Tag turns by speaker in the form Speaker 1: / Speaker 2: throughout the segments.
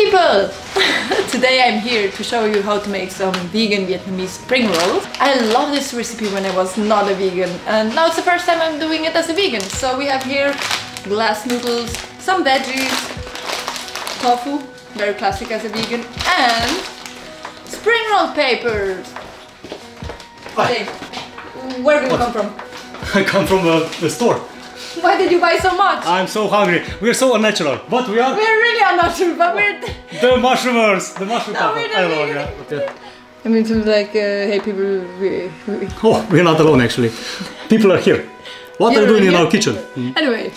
Speaker 1: people! Today I'm here to show you how to make some vegan Vietnamese spring rolls. I love this recipe when I was not a vegan, and now it's the first time I'm doing it as a vegan. So we have here glass noodles, some veggies, tofu, very classic as a vegan, and spring roll papers. Hey, where do you come from?
Speaker 2: I come from the store.
Speaker 1: Why did you buy so much?
Speaker 2: I'm so hungry. We're so unnatural, but we are.
Speaker 1: We're really unnatural, but we're
Speaker 2: the mushroomers, the mushroom
Speaker 1: no,
Speaker 2: couple. I don't know, yeah. But, yeah.
Speaker 1: I mean, to like, hey people,
Speaker 2: Oh, we're not alone actually. People are here. What are you doing in our kitchen?
Speaker 1: Anyway.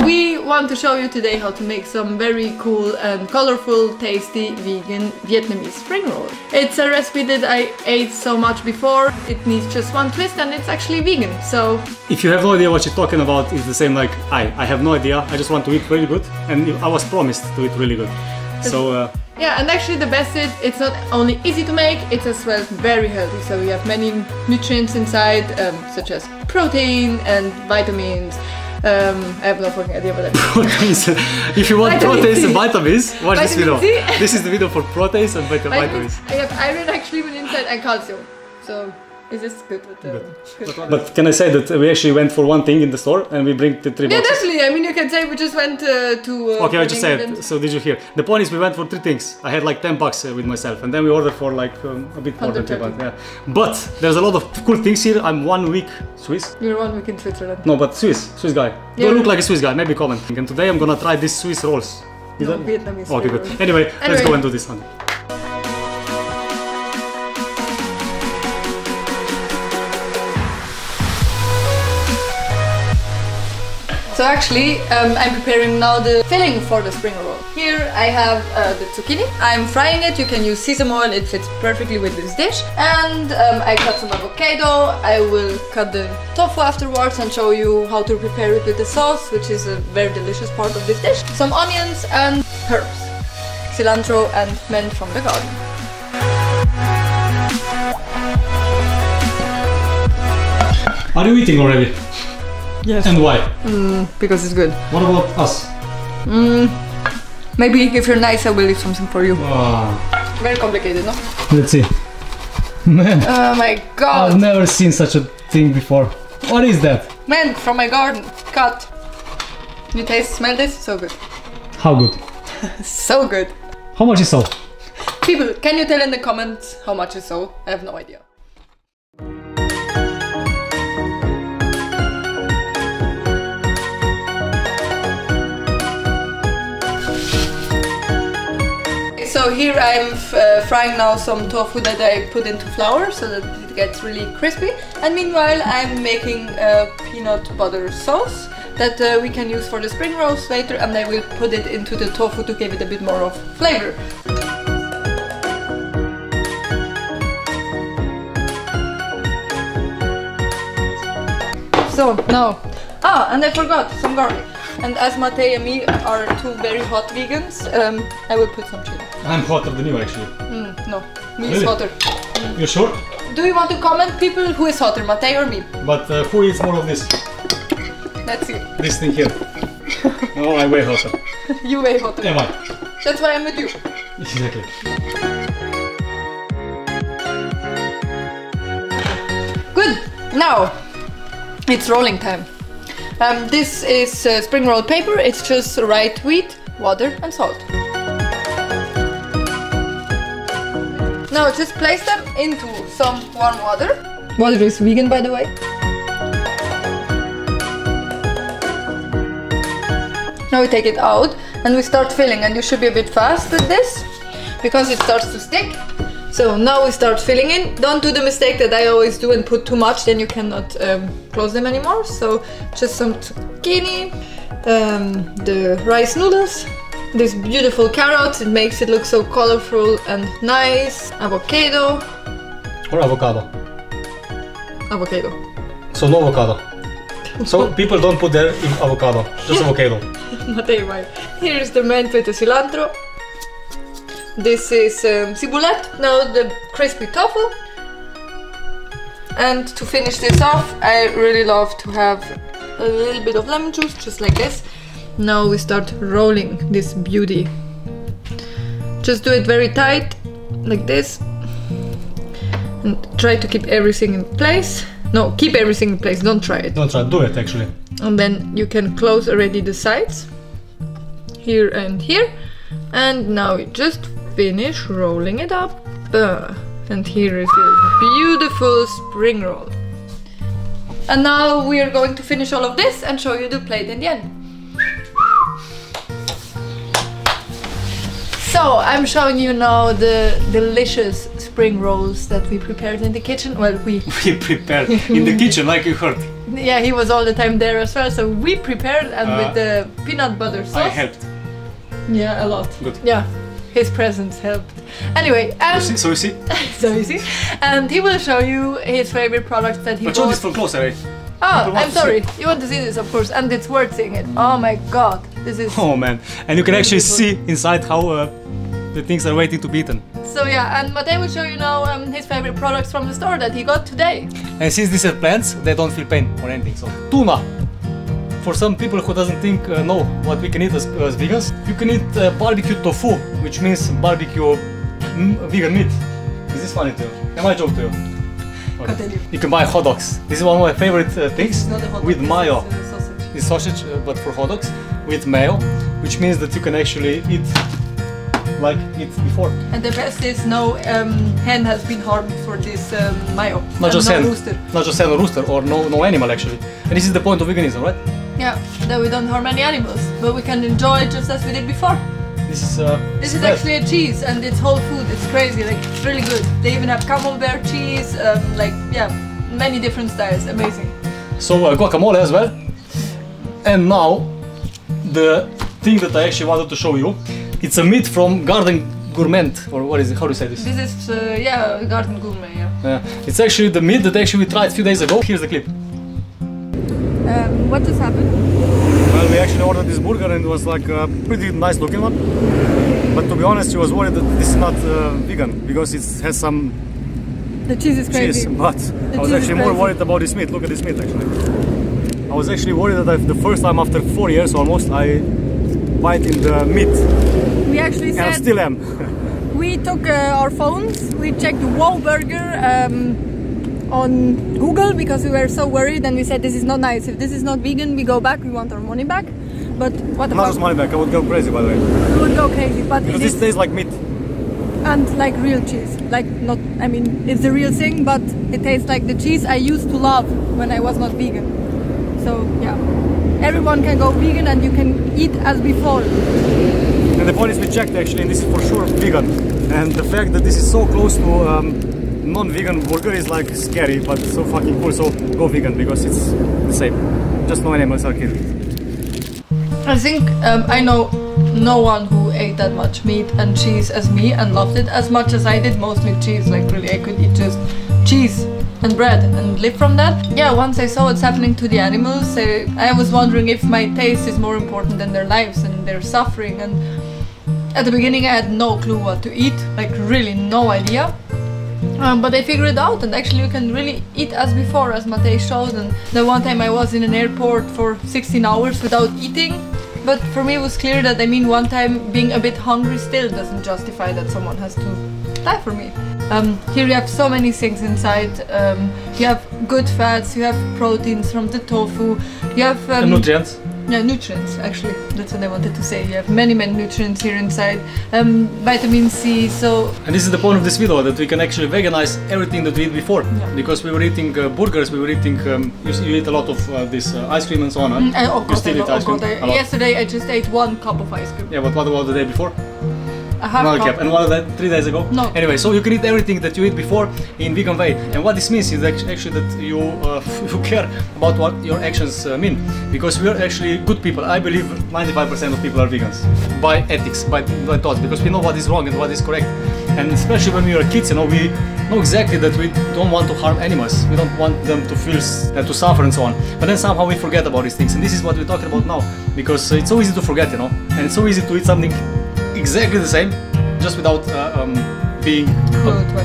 Speaker 1: We want to show you today how to make some very cool and colorful, tasty vegan Vietnamese spring roll. It's a recipe that I ate so much before. It needs just one twist and it's actually vegan, so...
Speaker 2: If you have no idea what you're talking about, it's the same like I have no idea. I just want to eat really good, and I was promised to eat really good. So...
Speaker 1: yeah, and actually the best is, it's not only easy to make, it's as well very healthy. So we have many nutrients inside, such as protein and vitamins. I have no fucking idea what that means.
Speaker 2: If you want proteins and vitamins, watch this video.
Speaker 1: C.
Speaker 2: This is the video for proteins and vitamins.
Speaker 1: I have iron actually inside and calcium. So is this good?
Speaker 2: But can I say that we actually went for one thing in the store and we bring the 3 boxes?
Speaker 1: Yeah, definitely. I mean, you can say we just went to...
Speaker 2: okay, I just said. So did you hear? The point is we went for 3 things. I had like 10 bucks with myself, and then we ordered for like a bit more than 10 bucks. Yeah. But there's a lot of cool things here. I'm 1 week Swiss.
Speaker 1: You're 1 week in Switzerland.
Speaker 2: No, but Swiss guy. Yeah. Do I look like a Swiss guy? Maybe comment. And today I'm gonna try these Swiss rolls.
Speaker 1: No, Vietnamese.
Speaker 2: Okay, good. Anyway, let's go and do this one.
Speaker 1: So actually, I'm preparing now the filling for the spring roll. Here I have the zucchini. I'm frying it. You can use sesame oil. It fits perfectly with this dish. And I cut some avocado. I will cut the tofu afterwards and show you how to prepare it with the sauce, which is a very delicious part of this dish. Some onions and herbs, cilantro and mint from the garden.
Speaker 2: Are you eating already?
Speaker 1: Yes.
Speaker 2: And why?
Speaker 1: Because it's good.
Speaker 2: What about us?
Speaker 1: Maybe if you're nice, I will leave something for you. Very complicated, no?
Speaker 2: Let's see. Man.
Speaker 1: Oh my god.
Speaker 2: I've never seen such a thing before. What is that?
Speaker 1: Mint from my garden. Cut. You smell this? So good.
Speaker 2: How good?
Speaker 1: So good.
Speaker 2: How much is so?
Speaker 1: People, can you tell in the comments how much is so? I have no idea. So here I'm frying now some tofu that I put into flour so that it gets really crispy, and meanwhile I'm making a peanut butter sauce that we can use for the spring rolls later, and I will put it into the tofu to give it a bit more of flavor. So now, and I forgot some garlic. And as Matej and me are 2 very hot vegans, I will put some chili.
Speaker 2: I'm hotter than you actually.
Speaker 1: No, me is hotter.
Speaker 2: You're sure?
Speaker 1: Do you want to comment, people, who is hotter, Matej or me?
Speaker 2: But who eats more of this?
Speaker 1: Let's see.
Speaker 2: This thing here. Oh, I way hotter.
Speaker 1: You way hotter.
Speaker 2: Am I?
Speaker 1: That's why I'm with you.
Speaker 2: Exactly.
Speaker 1: Good. Now, it's rolling time. This is spring roll paper. It's just rye wheat, water and salt. Now just place them into some warm water. Water is vegan, by the way. Now we take it out and we start filling, and you should be a bit fast with this because it starts to stick. So now we start filling in. Don't do the mistake that I always do and put too much, then you cannot close them anymore. So just some zucchini, the rice noodles, this beautiful carrot, it makes it look so colorful and nice, avocado.
Speaker 2: Or avocado?
Speaker 1: Avocado.
Speaker 2: So no avocado. So people don't put there in avocado, just avocado.
Speaker 1: Matej, why? Here's the mint with the cilantro. This is ciboulette, now the crispy tofu. And to finish this off, I really love to have a little bit of lemon juice, just like this. Now we start rolling this beauty. Just do it very tight, like this. And try to keep everything in place. No, keep everything in place, don't try it.
Speaker 2: Don't try, do it actually.
Speaker 1: And then you can close already the sides. Here and here. And now you just finish rolling it up. And here is your beautiful spring roll. And now we are going to finish all of this and show you the plate in the end. So I'm showing you now the delicious spring rolls that we prepared in the kitchen. Well, we
Speaker 2: prepared in the kitchen, like you heard.
Speaker 1: Yeah, he was all the time there as well. So we prepared, and with the peanut butter sauce.
Speaker 2: I helped.
Speaker 1: Yeah, a lot.
Speaker 2: Good.
Speaker 1: Yeah, his presence helped. Anyway, and
Speaker 2: so you see.
Speaker 1: So you see, and he will show you his favorite products that he bought.
Speaker 2: But show this from closer, eh?
Speaker 1: Oh, I'm sorry. You want to see this, of course, and it's worth seeing it. Oh my God, this is.
Speaker 2: Oh man, and you can actually see inside how the things are waiting to be eaten.
Speaker 1: So yeah, and Matej will show you now his favorite products from the store that he got today.
Speaker 2: And since these are plants, they don't feel pain or anything. So tuna. For some people who doesn't think know what we can eat as vegans, you can eat barbecue tofu, which means barbecue vegan meat. Is this funny to you? Am I a joke to you? Okay. You can buy hot dogs. This is one of my favorite things with mayo. It's sausage, but for hot dogs with mayo, which means that you can actually eat like it before.
Speaker 1: And the best is no hen has been harmed for this mayo.
Speaker 2: Not just hen,
Speaker 1: rooster.
Speaker 2: Not just hen or rooster, or no animal actually. And this is the point of veganism, right?
Speaker 1: Yeah, that we don't harm any animals, but we can enjoy just as we did before.
Speaker 2: This
Speaker 1: is actually a cheese, and it's whole food. It's crazy, like it's really good. They even have camembert cheese, like yeah, many different styles. Amazing.
Speaker 2: So guacamole as well. And now the thing that I actually wanted to show you. It's a meat from Garden Gourmet, or what is it? How do you say this?
Speaker 1: This is yeah, Garden Gourmet. Yeah.
Speaker 2: It's actually the meat that actually we tried a few days ago. Here's the clip.
Speaker 1: What just happened?
Speaker 2: Well, we actually ordered this burger and it was like a pretty nice looking one. But to be honest, she was worried that this is not vegan because it has some
Speaker 1: the cheese is crazy.
Speaker 2: Cheese, but I was actually more worried about this meat. Look at this meat actually. I was actually worried that the first time after 4 years almost I bite in the meat.
Speaker 1: We actually said.
Speaker 2: And I still am.
Speaker 1: We took our phones. We checked Wow Burger on Google because we were so worried, and we said this is not nice. If this is not vegan, we go back. We want our money back. But what the
Speaker 2: Not
Speaker 1: fuck?
Speaker 2: just money back. I would go crazy, by the way.
Speaker 1: We would go crazy, but
Speaker 2: because this tastes like meat.
Speaker 1: And like real cheese. Like not. I mean, it's the real thing, but it tastes like the cheese I used to love when I was not vegan. So yeah. Everyone can go vegan and you can eat as before.
Speaker 2: And the point is we checked actually, and this is for sure vegan. And the fact that this is so close to non-vegan burger is like scary, but so fucking cool. So go vegan because it's the same. Just no animals are killed.
Speaker 1: I think I know no one who ate that much meat and cheese as me and loved it as much as I did. Mostly cheese, like really I could eat just cheese and bread and live from that. Yeah, once I saw what's happening to the animals, I was wondering if my taste is more important than their lives and their suffering. And at the beginning I had no clue what to eat, like really no idea. But I figured it out, and actually you can really eat as before, as Matej showed. And the one time I was in an airport for 16 hours without eating. But for me it was clear that, I mean, one time being a bit hungry still doesn't justify that someone has to die for me. Here you have so many things inside. You have good fats, you have proteins from the tofu, you have
Speaker 2: nutrients.
Speaker 1: Yeah, nutrients actually, that's what I wanted to say. You have many nutrients here inside, vitamin C, so...
Speaker 2: And this is the point of this video, that we can actually veganize everything that we eat before. Yeah. Because we were eating burgers, we were eating, you eat a lot of this ice cream and so on, right? You still eat ice cream?
Speaker 1: Yesterday I just ate 1 cup of ice cream.
Speaker 2: Yeah, but what about the day before?
Speaker 1: A half cup.
Speaker 2: And what about 3 days ago?
Speaker 1: No.
Speaker 2: Anyway, so you can eat everything that you eat before in vegan way. And what this means is actually that you care about what your actions mean. Because we are actually good people. I believe 95% of people are vegans. By ethics, by thoughts. Because we know what is wrong and what is correct. And especially when we are kids, you know, we know exactly that we don't want to harm animals. We don't want them to feel, to suffer and so on. But then somehow we forget about these things. And this is what we're talking about now. Because it's so easy to forget, you know. And it's so easy to eat something exactly the same, just without being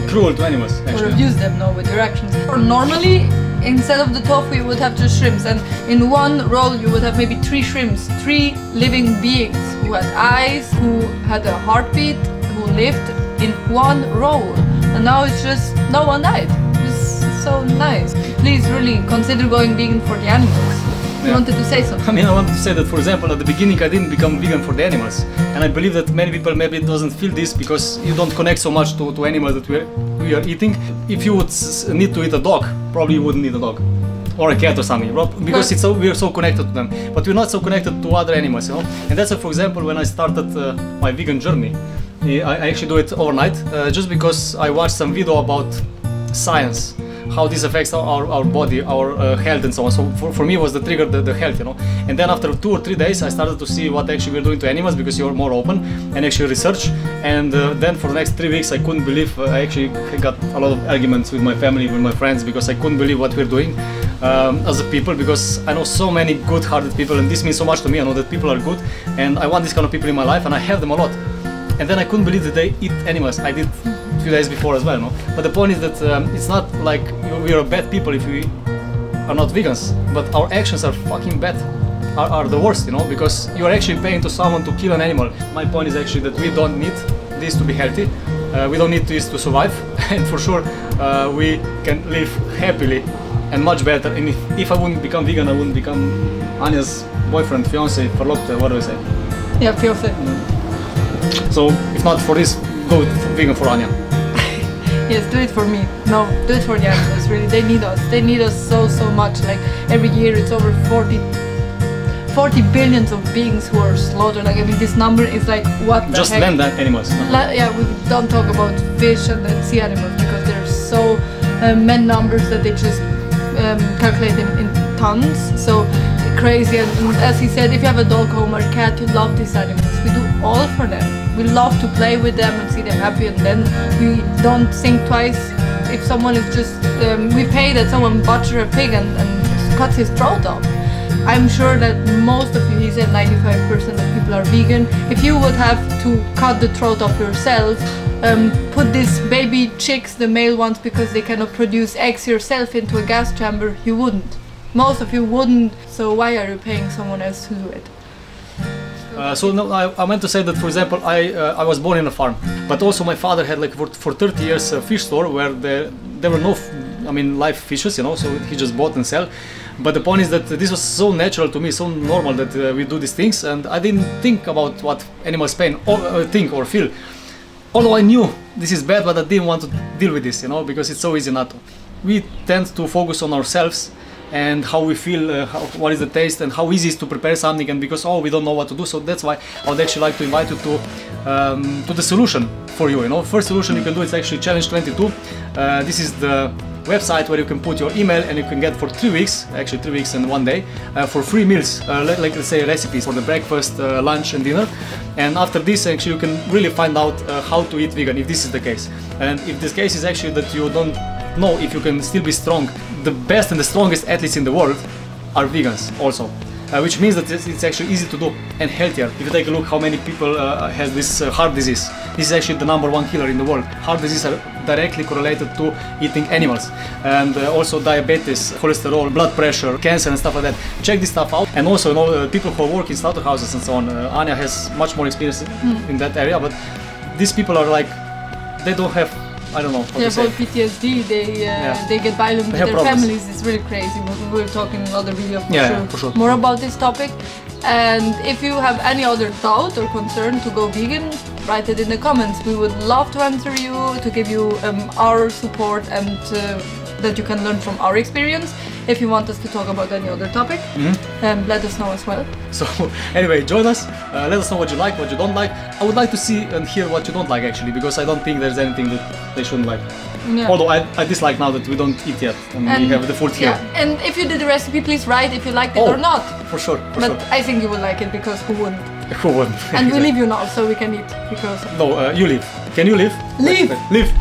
Speaker 2: cruel to animals.
Speaker 1: Or abuse them, no, with your actions. Or normally, instead of the tofu, you would have just shrimps, and in one roll you would have maybe 3 shrimps, 3 living beings who had eyes, who had a heartbeat, who lived in one row, and now it's just no one died. It's so nice. Please really consider going vegan for the animals. You wanted to say something?
Speaker 2: I mean, I wanted to say that, for example, at the beginning I didn't become vegan for the animals, and I believe that many people maybe doesn't feel this because you don't connect so much to animals that we are eating. If you would need to eat a dog, probably you wouldn't eat a dog. Or a cat or something, because we are so connected to them, but we're not so connected to other animals, you know. And that's why, for example, when I started my vegan journey, I actually do it overnight, just because I watched some video about science, how this affects our body, our health and so on. So for me it was the trigger, the health, you know. And then after 2 or 3 days I started to see what actually we're doing to animals, because you're more open and actually research. And then for the next 3 weeks I couldn't believe, I actually got a lot of arguments with my family, with my friends, because I couldn't believe what we're doing as a people, because I know so many good-hearted people, and this means so much to me. I know that people are good, and I want this kind of people in my life, and I have them a lot. And then I couldn't believe that they eat animals. I did a few days before as well, no? But the point is that it's not like we are bad people if we are not vegans, but our actions are fucking bad, are the worst, you know, because you are actually paying to someone to kill an animal. My point is actually that we don't need this to be healthy. We don't need this to survive, and for sure we can live happily and much better. And if I wouldn't become vegan, I wouldn't become Anya's boyfriend, fiance, verlobte, what do I say?
Speaker 1: Yeah, fiance.
Speaker 2: So if not for this, go vegan for Anya.
Speaker 1: Yes, do it for me. No, do it for the animals, really. They need us. They need us so much. Like every year it's over 40 billions of beings who are slaughtered. Like, I mean, this number is like, what the
Speaker 2: just
Speaker 1: heck?
Speaker 2: land animals.
Speaker 1: Yeah, we don't talk about fish and then sea animals, because there's so many numbers that they just calculate them in tons. So crazy. And as he said, if you have a dog home or a cat, you love these animals. We do all for them. We love to play with them and see them happy, and then we don't think twice if someone is just we pay that someone butcher a pig and cuts his throat off. I'm sure that most of you, he said 95% of people are vegan. If you would have to cut the throat off yourself, put these baby chicks, the male ones, because they cannot produce eggs yourself, into a gas chamber, you wouldn't. Most of you wouldn't, so why are you paying someone else to do it?
Speaker 2: So no, I meant to say that, for example, I was born in a farm, but also my father had like for 30 years a fish store where there were no, live fishes, you know, so he just bought and sell. But the point is that this was so natural to me, so normal that we do these things, and I didn't think about what animals pain or think or feel. Although I knew this is bad, but I didn't want to deal with this, you know, because it's so easy not to. We tend to focus on ourselves and how we feel, what is the taste, and how easy it is to prepare something, and because we don't know what to do. So that's why I would actually like to invite you to the solution for you. You know, first solution you can do is actually Challenge 22. This is the website where you can put your email, and you can get for 3 weeks, actually 3 weeks and 1 day, for free meals, like let's say recipes for the breakfast, lunch and dinner. And after this, actually you can really find out how to eat vegan, if this is the case. And if this case is actually that you don't know if you can still be strong, the best and the strongest athletes in the world are vegans also. Which means that it's actually easy to do and healthier. If you take a look how many people has this heart disease, this is actually the #1 killer in the world. Heart disease are directly correlated to eating animals, and also diabetes, cholesterol, blood pressure, cancer and stuff like that. Check this stuff out. And also, you know, people who work in slaughterhouses and so on, Anya has much more experience in that area, but these people are like, they don't have, I don't know what to say.
Speaker 1: About PTSD, they get violent with their families. It's really crazy. We'll talk in another video for sure more about this topic. And if you have any other doubt or concern to go vegan, write it in the comments. We would love to answer you, to give you our support, and that you can learn from our experience. If you want us to talk about any other topic, let us know as well. So
Speaker 2: anyway, join us, let us know what you like, what you don't like. I would like to see and hear what you don't like, actually, because I don't think there's anything that they shouldn't like. Yeah. Although I dislike now that we don't eat yet, and we have the food here.
Speaker 1: Yeah. And if you did the recipe, please write if you liked it or not.
Speaker 2: For sure.
Speaker 1: But I think you will like it, because who wouldn't?
Speaker 2: Who wouldn't?
Speaker 1: And we leave you now, so we can eat, because...
Speaker 2: No, you leave. Can you leave?
Speaker 1: Leave!
Speaker 2: Leave!